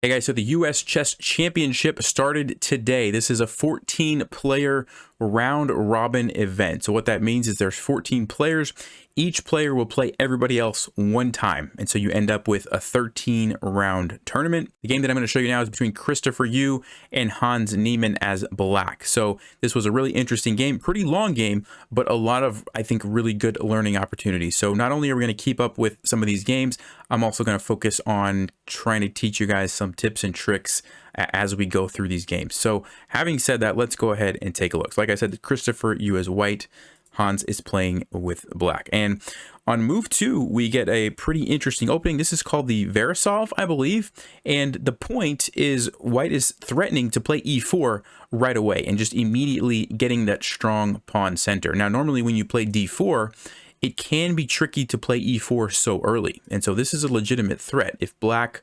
Hey guys, so the US Chess Championship started today. This is a 14-player round robin event. So what that means is there's 14 players. Each player will play everybody else one time. And so you end up with a 13-round tournament. The game that I'm going to show you now is between Christopher Yu and Hans Niemann as black. So this was a really interesting game, pretty long game, but a lot of, I think, really good learning opportunities. So not only are we going to keep up with some of these games, I'm also going to focus on trying to teach you guys some tips and tricks as we go through these games. So having said that, let's go ahead and take a look. So like I said, Christopher Yu is white, Hans is playing with black. And on move 2, we get a pretty interesting opening. This is called the Verisov, I believe. And the point is white is threatening to play e4 right away and just immediately getting that strong pawn center. Now, normally when you play d4, it can be tricky to play e4 so early. And so this is a legitimate threat. If black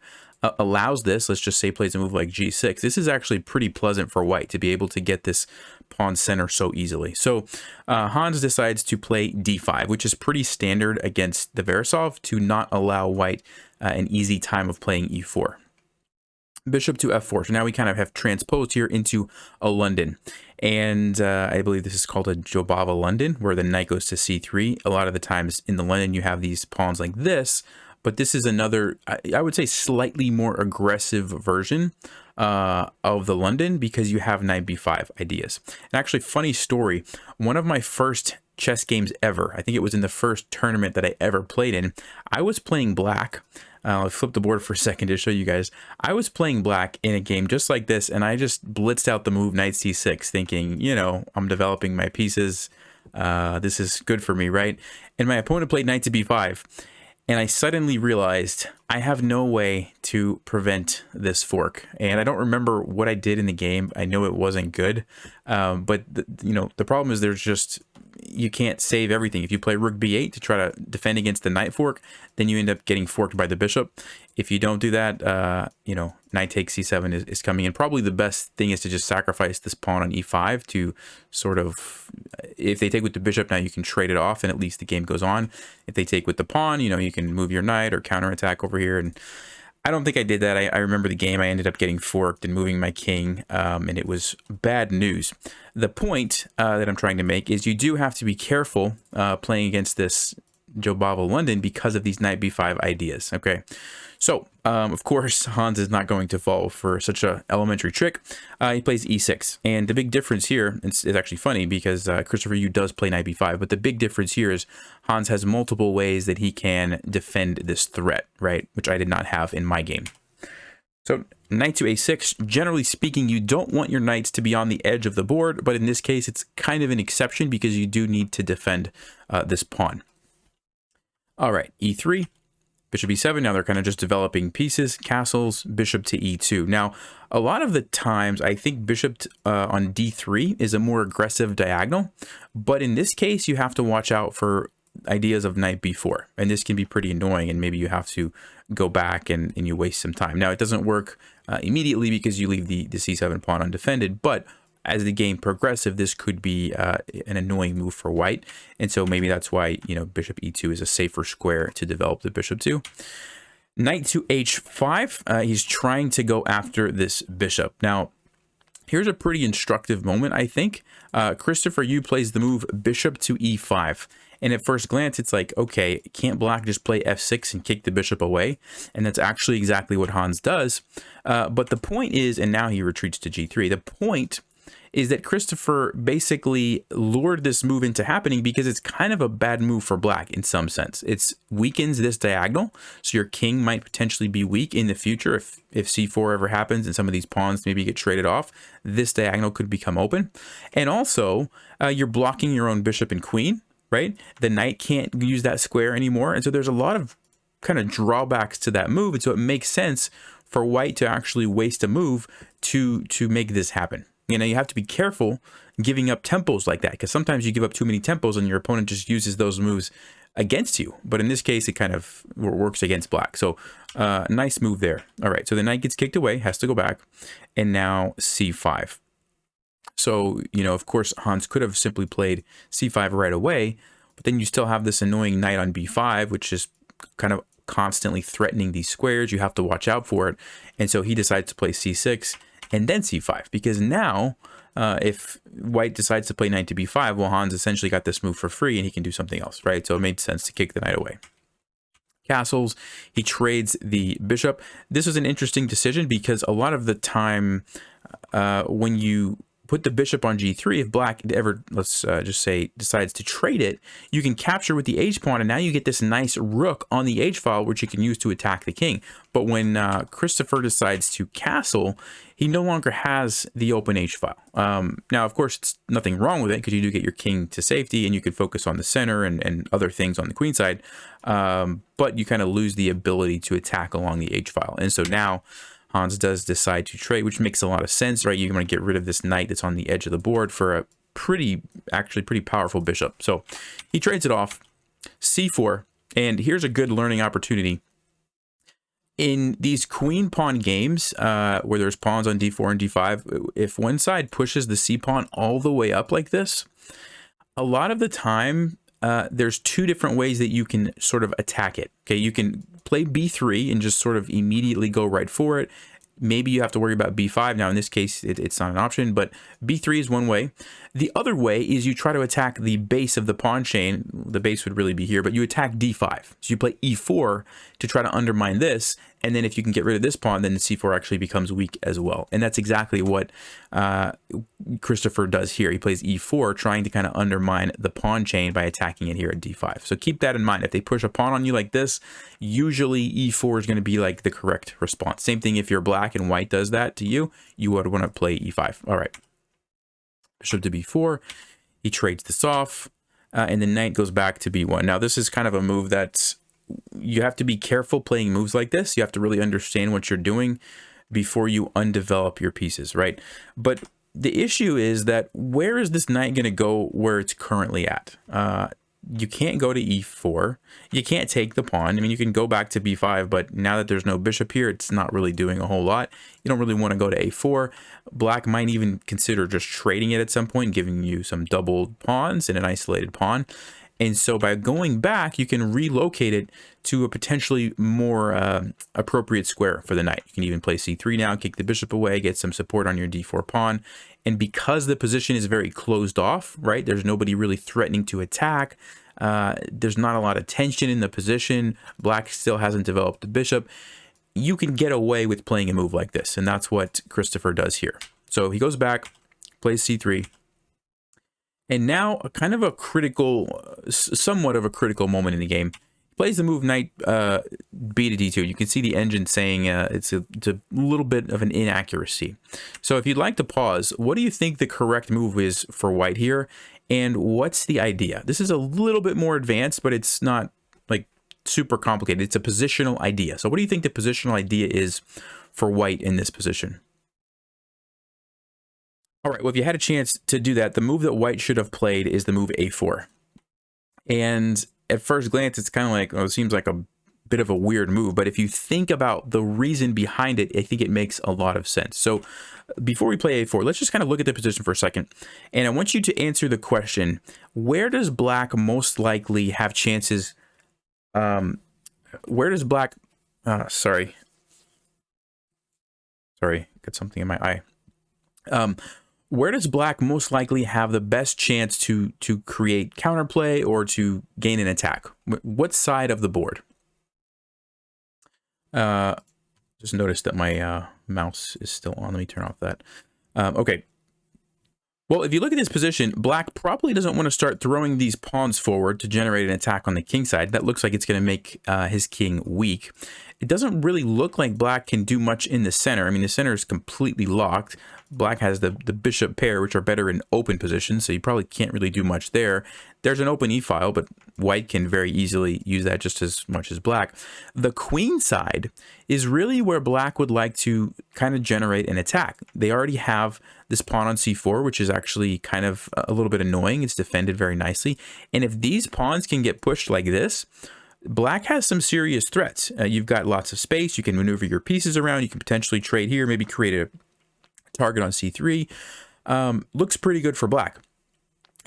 allows this, let's just say plays a move like g6, this is actually pretty pleasant for white to be able to get this pawn center so easily. So Hans decides to play d5, which is pretty standard against the Verisov to not allow white an easy time of playing e4. Bishop to f4. So now we kind of have transposed here into a London. And I believe this is called a Jobava London, where the knight goes to c3. A lot of the times in the London, you have these pawns like this. But this is another, I would say, slightly more aggressive version of the London because you have knight b5 ideas. And actually, funny story, one of my first chess games ever, I think it was in the first tournament that I ever played in, I was playing black. I'll flip the board for a second to show you guys. I was playing black in a game just like this, and I just blitzed out the move knight c6, thinking, you know, I'm developing my pieces. This is good for me, right? And my opponent played knight to b5. And I suddenly realized I have no way to prevent this fork. And I don't remember what I did in the game. I know it wasn't good. But the problem is there's just, you can't save everything. If you play rook b8 to try to defend against the knight fork, then you end up getting forked by the bishop. If you don't do that, knight takes c7 is coming in. Probably the best thing is to just sacrifice this pawn on e5 to sort of, if they take with the bishop, now you can trade it off and at least the game goes on. If they take with the pawn, you can move your knight or counterattack over here. And I don't think I did that. I remember the game. I ended up getting forked and moving my king, and it was bad news. The point that I'm trying to make is you do have to be careful playing against this Jobava London because of these knight b5 ideas. Okay, so of course Hans is not going to fall for such a elementary trick. He plays e6, and the big difference here is actually funny because Christopher Yu does play knight b5, but the big difference here is Hans has multiple ways that he can defend this threat, right? Which I did not have in my game. So knight to a6, generally speaking, you don't want your knights to be on the edge of the board, but in this case, it's kind of an exception because you do need to defend this pawn. All right, e3, bishop e7. Now they're kind of just developing pieces, castles, bishop to e2. Now, a lot of the times, I think bishop on d3 is a more aggressive diagonal, but in this case, you have to watch out for ideas of knight b4, and this can be pretty annoying, and maybe you have to go back and you waste some time. Now, it doesn't work immediately because you leave the c7 pawn undefended, but as the game progresses, this could be an annoying move for white. And so maybe that's why, bishop e2 is a safer square to develop the bishop to. Knight to h5, he's trying to go after this bishop. Now, here's a pretty instructive moment, I think. Christopher Yu plays the move bishop to e5. And at first glance, it's like, okay, can't black just play f6 and kick the bishop away? And that's actually exactly what Hans does. But the point is, and now he retreats to g3, the point is that Christopher basically lured this move into happening because it's kind of a bad move for black in some sense. It weakens this diagonal, so your king might potentially be weak in the future if c4 ever happens and some of these pawns maybe get traded off. This diagonal could become open. And also, you're blocking your own bishop and queen, right? The knight can't use that square anymore, and so there's a lot of kind of drawbacks to that move, and so it makes sense for white to actually waste a move to make this happen. You have to be careful giving up tempos like that because sometimes you give up too many tempos and your opponent just uses those moves against you. But in this case, it kind of works against black. So nice move there. All right, so the knight gets kicked away, has to go back, and now c5. So, of course, Hans could have simply played c5 right away, but then you still have this annoying knight on b5, which is kind of constantly threatening these squares. You have to watch out for it. And so he decides to play c6 and then c5, because now if white decides to play knight to b5, well, Hans essentially got this move for free and he can do something else, right? So it made sense to kick the knight away. Castles, he trades the bishop. This was an interesting decision because a lot of the time when you put the bishop on g3, if black ever, let's just say, decides to trade it, you can capture with the h-pawn, and now you get this nice rook on the h-file, which you can use to attack the king. But when Christopher decides to castle, he no longer has the open h-file. Now, of course, it's nothing wrong with it because you do get your king to safety, and you can focus on the center and other things on the queen side, but you kind of lose the ability to attack along the h-file. And so now Hans does decide to trade, which makes a lot of sense, right? You're going to get rid of this knight that's on the edge of the board for a actually pretty powerful bishop. So he trades it off, c4, and here's a good learning opportunity. In these queen pawn games where there's pawns on d4 and d5, if one side pushes the c pawn all the way up like this, a lot of the time there's two different ways that you can sort of attack it. Okay, you can play b3 and just sort of immediately go right for it. Maybe you have to worry about b5. Now, in this case, it's not an option, but b3 is one way. The other way is you try to attack the base of the pawn chain. The base would really be here, but you attack d5. So you play e4 to try to undermine this, and then if you can get rid of this pawn, then the c4 actually becomes weak as well. And that's exactly what Christopher does here. He plays e4, trying to kind of undermine the pawn chain by attacking it here at d5. So keep that in mind. If they push a pawn on you like this, usually e4 is going to be like the correct response. Same thing if you're black and white does that to you, you would want to play e5. All right. Bishop to b4. He trades this off, and the knight goes back to b1. Now, this is kind of a move that's, you have to be careful playing moves like this. You have to really understand what you're doing before you undevelop your pieces, right? But the issue is that where is this knight going to go where it's currently at? You can't go to e4. You can't take the pawn. I mean, you can go back to b5, but now that there's no bishop here, it's not really doing a whole lot. You don't really want to go to a4. Black might even consider just trading it at some point, giving you some doubled pawns and an isolated pawn. And so by going back, you can relocate it to a potentially more appropriate square for the knight. You can even play c3 now, kick the bishop away, get some support on your d4 pawn. And because the position is very closed off, right, there's nobody really threatening to attack. There's not a lot of tension in the position. Black still hasn't developed the bishop. You can get away with playing a move like this. And that's what Christopher does here. So he goes back, plays c3. And now kind of a critical, somewhat of a critical moment in the game. He plays the move knight b to d2. You can see the engine saying it's a little bit of an inaccuracy. So if you'd like to pause, what do you think the correct move is for white here? And what's the idea? This is a little bit more advanced, but it's not like super complicated. It's a positional idea. So what do you think the positional idea is for white in this position? All right, well, if you had a chance to do that, the move that white should have played is the move a4. And at first glance, it's kind of like, oh, it seems like a bit of a weird move. But if you think about the reason behind it, I think it makes a lot of sense. So before we play a4, let's just kind of look at the position for a second. And I want you to answer the question, where does black most likely have chances? Where does black, sorry, got something in my eye. Where does black most likely have the best chance to create counterplay or to gain an attack? What side of the board? Just noticed that my mouse is still on. Let me turn off that. Okay. Well, if you look at this position, black probably doesn't want to start throwing these pawns forward to generate an attack on the king side. That looks like it's going to make his king weak. It doesn't really look like black can do much in the center. I mean, the center is completely locked. Black has the bishop pair, which are better in open positions, so you probably can't really do much there. There's an open e-file, but white can very easily use that just as much as black. The queen side is really where black would like to kind of generate an attack. They already have this pawn on c4, which is actually kind of a little bit annoying. It's defended very nicely. And if these pawns can get pushed like this, black has some serious threats. You've got lots of space. You can maneuver your pieces around. You can potentially trade here, maybe create a target on c3. Looks pretty good for black.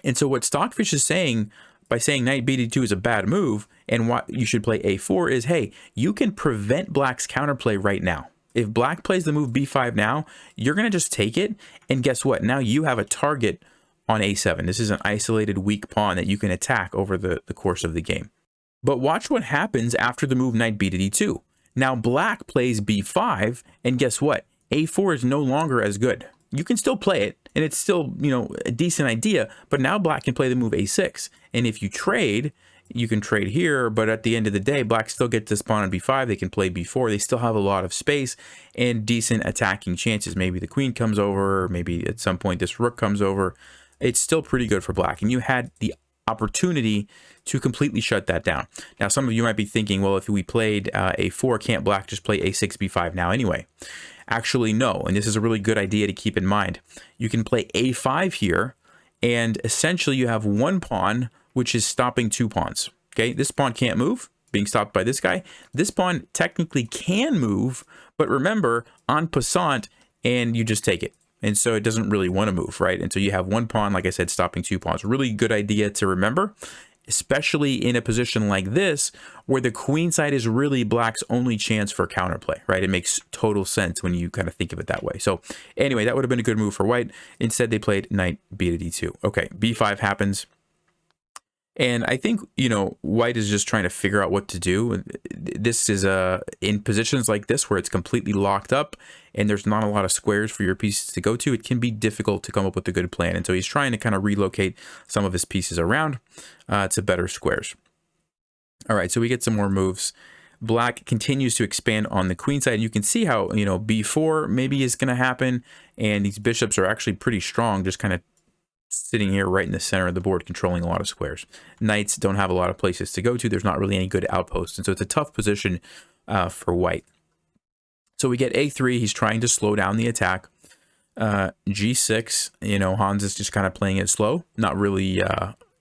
And so what Stockfish is saying, by saying knight b2 is a bad move and what you should play a4 is, hey, you can prevent black's counterplay right now. If black plays the move b5 now, you're going to just take it, and guess what? Now you have a target on a7. This is an isolated weak pawn that you can attack over the course of the game. But watch what happens after the move knight b to d2. Now black plays b5, and guess what? a4 is no longer as good. You can still play it, and it's still, you know, a decent idea, but now black can play the move a6. And if you trade, you can trade here, but at the end of the day, black still gets this pawn on b5. They can play b4. They still have a lot of space and decent attacking chances. Maybe the queen comes over, or maybe at some point this rook comes over. It's still pretty good for black, and you had the opportunity to completely shut that down. Now, some of you might be thinking, well, if we played a4, can't black just play a6, b5 now anyway? Actually, no, and this is a really good idea to keep in mind. You can play a5 here, and essentially you have one pawn, which is stopping two pawns. Okay, this pawn can't move, being stopped by this guy. This pawn technically can move, but remember, en passant, and you just take it. And so it doesn't really want to move, right? And so you have one pawn, like I said, stopping two pawns. Really good idea to remember, especially in a position like this, where the queen side is really black's only chance for counterplay, right? It makes total sense when you kind of think of it that way. So anyway, that would have been a good move for white. Instead, they played knight b to d2. Okay, b5 happens. And I think, you know, white is just trying to figure out what to do. This is in positions like this where it's completely locked up and there's not a lot of squares for your pieces to go to, it can be difficult to come up with a good plan. And so he's trying to kind of relocate some of his pieces around to better squares. All right, so we get some more moves. Black continues to expand on the queen side. You can see how, you know, b4 maybe is going to happen. And these bishops are actually pretty strong, just kind of sitting here right in the center of the board, controlling a lot of squares. Knights don't have a lot of places to go to. There's not really any good outposts. And so it's a tough position for white. So we get a3. He's trying to slow down the attack. g6, you know, Hans is just kind of playing it slow, not really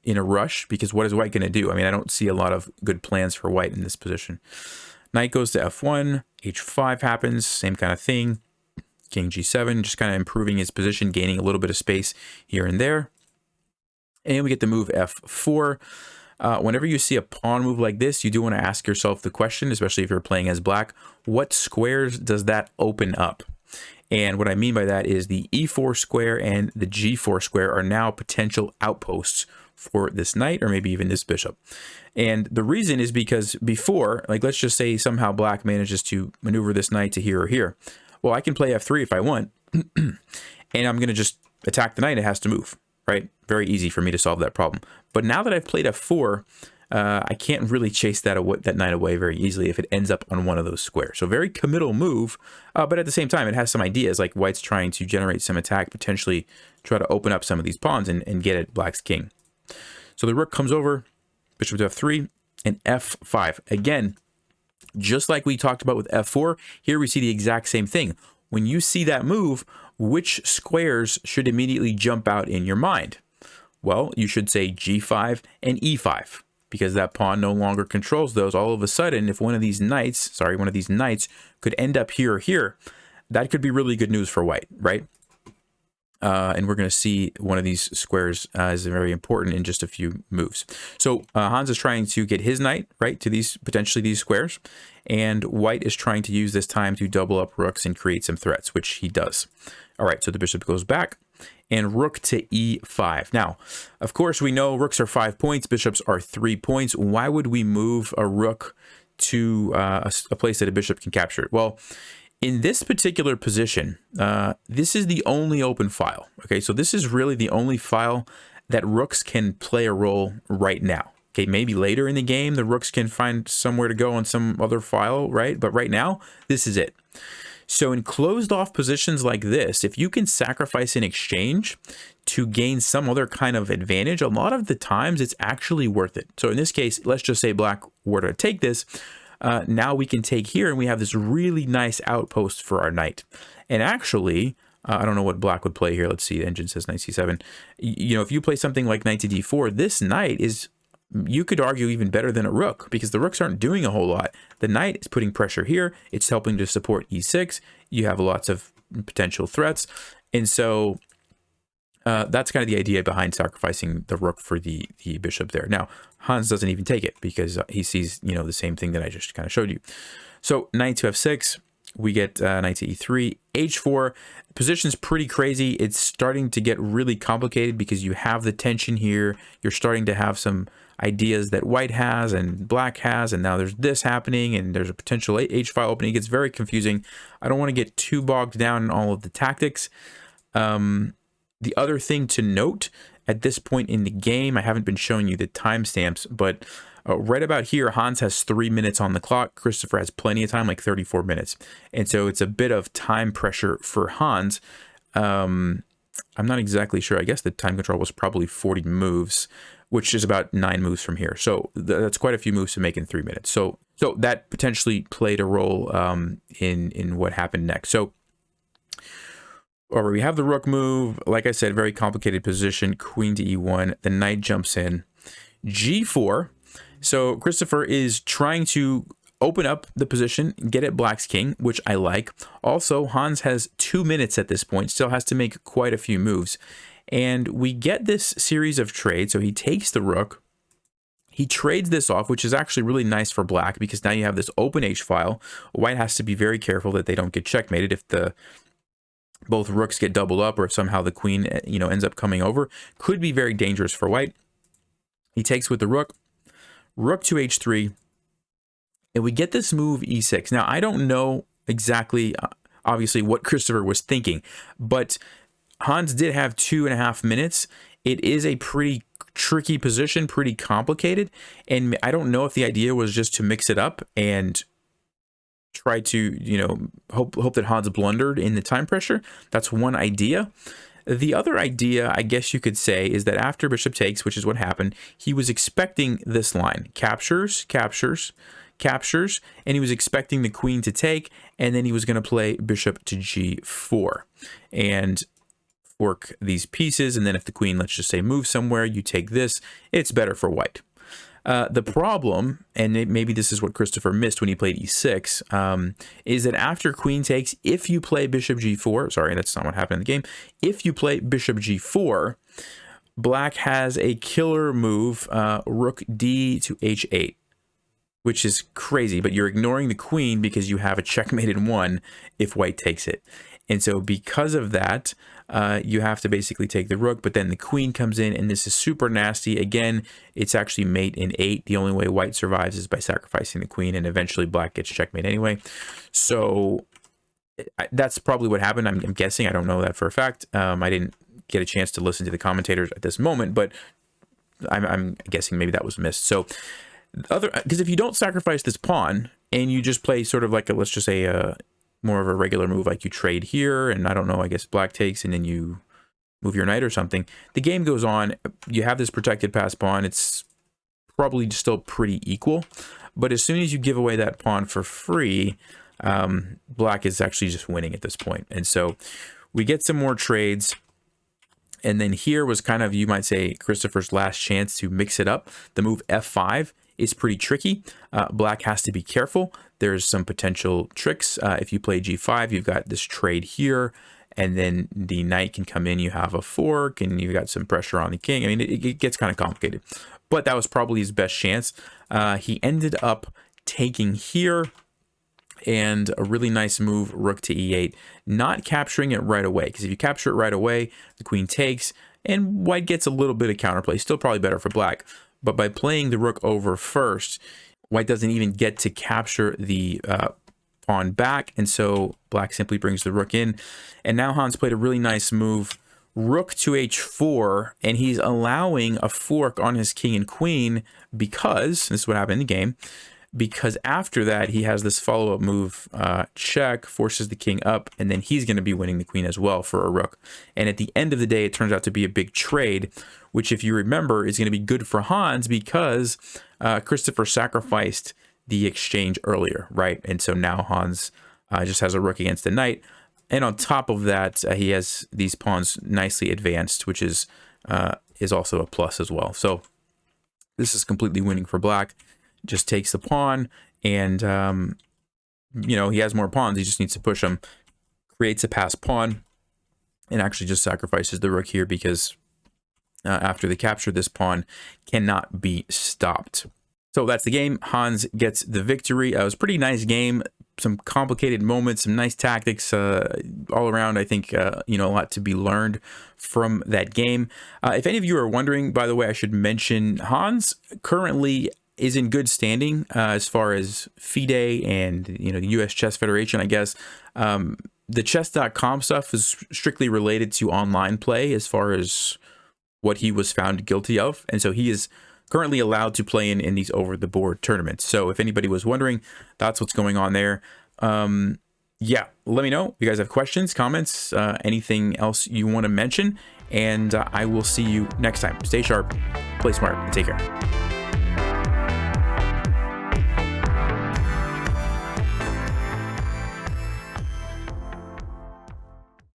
in a rush, because what is white going to do? I mean, I don't see a lot of good plans for white in this position. Knight goes to f1, h5 happens, same kind of thing. King g7, just kind of improving his position, gaining a little bit of space here and there. And we get the move f4. Whenever you see a pawn move like this, you do want to ask yourself the question, especially if you're playing as black, what squares does that open up? And what I mean by that is the e4 square and the g4 square are now potential outposts for this knight, or maybe even this bishop. And the reason is because before, like let's just say somehow black manages to maneuver this knight to here or here. Well, I can play f3 if I want, and I'm going to just attack the knight. It has to move, right? Very easy for me to solve that problem. But now that I've played f4, I can't really chase that knight away very easily if it ends up on one of those squares. So very committal move, but at the same time, it has some ideas, like white's trying to generate some attack, potentially try to open up some of these pawns and get at black's king. So the rook comes over, bishop to f3, and f5. Again, just like we talked about with f4, here we see the exact same thing. When you see that move, which squares should immediately jump out in your mind? Well, you should say g5 and e5, because that pawn no longer controls those. All of a sudden, if one of these knights could end up here or here, that could be really good news for white, right? And we're going to see one of these squares is very important in just a few moves. So Hans is trying to get his knight right to these potentially these squares, and white is trying to use this time to double up rooks and create some threats, which he does. All right, so the bishop goes back, and rook to e5. Now, of course, we know rooks are 5 points, bishops are 3 points. Why would we move a rook to a place that a bishop can capture? Well, in this particular position, this is the only open file. Okay, so this is really the only file that rooks can play a role right now. Okay, maybe later in the game, the rooks can find somewhere to go on some other file, right? But right now, this is it. So in closed off positions like this, if you can sacrifice in exchange to gain some other kind of advantage, a lot of the times it's actually worth it. So in this case, let's just say black were to take this. Now we can take here and we have this really nice outpost for our knight. And actually, I don't know what black would play here. Let's see, the engine says knight c7. You know, if you play something like knight to d4, this knight is, you could argue, even better than a rook, because the rooks aren't doing a whole lot. The knight is putting pressure here. It's helping to support e6. You have lots of potential threats. And so That's kind of the idea behind sacrificing the rook for the bishop there. Now, Hans doesn't even take it because he sees, the same thing that I just kind of showed you. So knight to f6, we get knight to e3, h4. Position's pretty crazy. It's starting to get really complicated because you have the tension here. You're starting to have some ideas that white has and black has, and now there's this happening, and there's a potential h-file opening. It gets very confusing. I don't want to get too bogged down in all of the tactics. The other thing to note at this point in the game, I haven't been showing you the timestamps, but right about here, Hans has 3 minutes on the clock. Christopher has plenty of time, like 34 minutes. And so it's a bit of time pressure for Hans. I'm not exactly sure. I guess the time control was probably 40 moves, which is about 9 moves from here. So that's quite a few moves to make in 3 minutes. So that potentially played a role in what happened next. So we have the rook move. Like I said, very complicated position. Queen to e1. The knight jumps in. g4. So Christopher is trying to open up the position, get at black's king, which I like. Also, Hans has 2 minutes at this point, still has to make quite a few moves. And we get this series of trades. So he takes the rook. He trades this off, which is actually really nice for black because now you have this open h-file. White has to be very careful that they don't get checkmated if both rooks get doubled up or if somehow the queen, ends up coming over. Could be very dangerous for white. He takes with the rook. Rook to h3, and we get this move e6. Now, I don't know exactly, obviously, what Christopher was thinking, but Hans did have 2.5 minutes. It is a pretty tricky position, pretty complicated, and I don't know if the idea was just to mix it up and try to, hope that Hans blundered in the time pressure. That's one idea. The other idea, I guess you could say, is that after bishop takes, which is what happened, he was expecting this line. Captures, captures, captures, and he was expecting the queen to take, and then he was going to play bishop to g4 and fork these pieces, and then if the queen, let's just say, moves somewhere, you take this. It's better for white. The problem, and maybe this is what Christopher missed when he played e6, is that after queen takes, if you play bishop g4, sorry, that's not what happened in the game. If you play bishop g4, black has a killer move, rook d to h8, which is crazy, but you're ignoring the queen because you have a checkmated one if white takes it. And so because of that, you have to basically take the rook, but then the queen comes in, and this is super nasty. Again, it's actually mate in 8. The only way white survives is by sacrificing the queen, and eventually black gets checkmate anyway. So that's probably what happened. I'm guessing. I don't know that for a fact. I didn't get a chance to listen to the commentators at this moment, but I'm guessing maybe that was missed. So because if you don't sacrifice this pawn and you just play sort of like let's just say more of a regular move, like you trade here, and I don't know, I guess black takes, and then you move your knight or something. The game goes on. You have this protected pass pawn. It's probably still pretty equal, but as soon as you give away that pawn for free, black is actually just winning at this point. And so we get some more trades. And then here was kind of, you might say, Christopher's last chance to mix it up. The move f5 is pretty tricky. Black has to be careful. There's some potential tricks. If you play g5, you've got this trade here, and then the knight can come in. You have a fork, and you've got some pressure on the king. I mean, it gets kind of complicated. But that was probably his best chance. He ended up taking here, and a really nice move, rook to e8, not capturing it right away, because if you capture it right away, the queen takes, and white gets a little bit of counterplay. Still probably better for black. But by playing the rook over first, white doesn't even get to capture the pawn back, and so black simply brings the rook in. And now Hans played a really nice move, rook to h4, and he's allowing a fork on his king and queen because, this is what happened in the game, because after that he has this follow-up move, check, forces the king up, and then he's going to be winning the queen as well for a rook. And at the end of the day, it turns out to be a big trade, which, if you remember, is going to be good for Hans because Christopher sacrificed the exchange earlier, right? And so now Hans just has a rook against the knight. And on top of that, he has these pawns nicely advanced, which is also a plus as well. So this is completely winning for black. Just takes the pawn, and he has more pawns. He just needs to push them. Creates a passed pawn. and actually just sacrifices the rook here because after the capture, this pawn cannot be stopped. So that's the game. Hans gets the victory. It was a pretty nice game. Some complicated moments, some nice tactics all around. I think, you know, a lot to be learned from that game. If any of you are wondering, by the way, I should mention Hans currently is in good standing as far as FIDE and, you know, the U.S. Chess Federation, I guess. The chess.com stuff is strictly related to online play as far as what he was found guilty of. And so he is currently allowed to play in these over-the-board tournaments. So if anybody was wondering, that's what's going on there. Yeah, let me know if you guys have questions, comments, anything else you want to mention. And I will see you next time. Stay sharp, play smart, and take care.